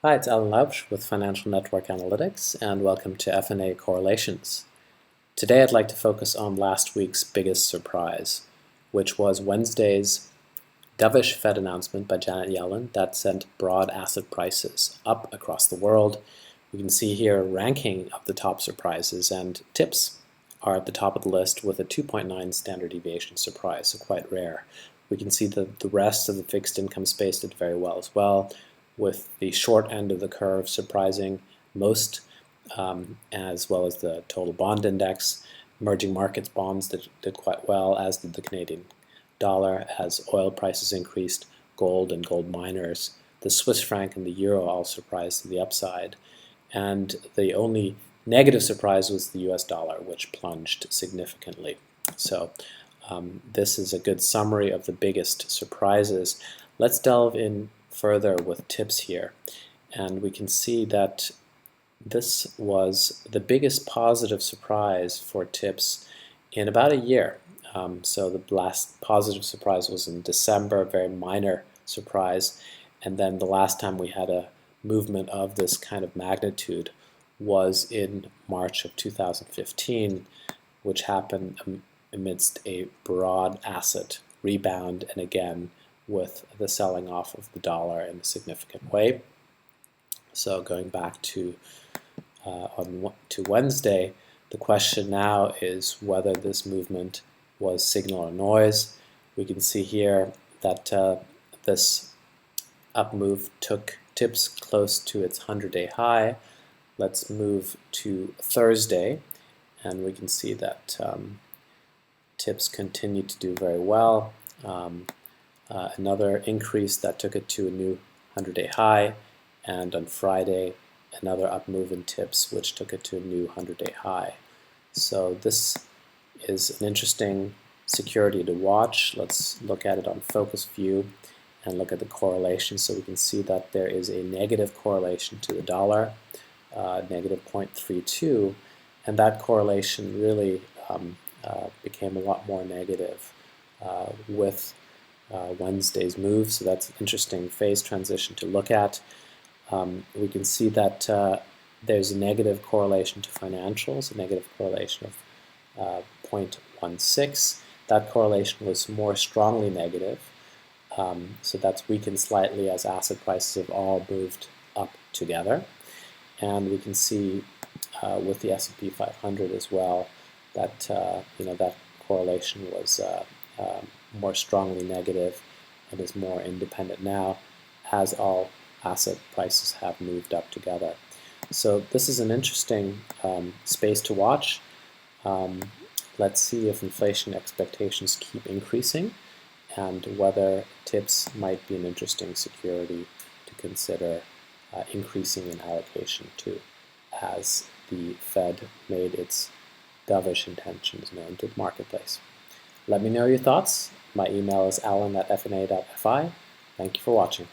Hi, it's Alan Lausch with Financial Network Analytics, and welcome to F&A Correlations. Today I'd like to focus on last week's biggest surprise, which was Wednesday's dovish Fed announcement by Janet Yellen that sent broad asset prices up across the world. We can see here a ranking of the top surprises, and tips are at the top of the list with a 2.9 standard deviation surprise, so quite rare. We can see that the rest of the fixed income space did very well as well, with the short end of the curve surprising most, as well as the total bond index. Emerging markets bonds did quite well, as did the Canadian dollar, as oil prices increased, gold and gold miners. The Swiss franc and the euro all surprised to the upside. And the only negative surprise was the US dollar, which plunged significantly. So this is a good summary of the biggest surprises. Let's delve in further with tips here, and we can see that this was the biggest positive surprise for tips in about a year. So the last positive surprise was in December, a very minor surprise, and then the last time we had a movement of this kind of magnitude was in March of 2015, which happened amidst a broad asset rebound, and again with the selling off of the dollar in a significant way. So going back to Wednesday, the question now is whether this movement was signal or noise. We can see here that this up move took tips close to its 100-day high. Let's move to Thursday, and we can see that tips continued to do very well. Another increase that took it to a new 100-day high, and on Friday another up move in tips which took it to a new 100-day high. So this is an interesting security to watch. Let's look at it on focus view and look at the correlation. So we can see that there is a negative correlation to the dollar, negative 0.32, and that correlation really became a lot more negative with Wednesday's move. So that's an interesting phase transition to look at. We can see that there's a negative correlation to financials, a negative correlation of 0.16. That correlation was more strongly negative. So that's weakened slightly as asset prices have all moved up together. And we can see with the S&P 500 as well that that correlation was more strongly negative and is more independent now, as all asset prices have moved up together. So this is an interesting space to watch. Let's see if inflation expectations keep increasing and whether tips might be an interesting security to consider increasing in allocation to, as the Fed made its dovish intentions known to the marketplace. Let me know your thoughts. My email is alan@fna.fi. Thank you for watching.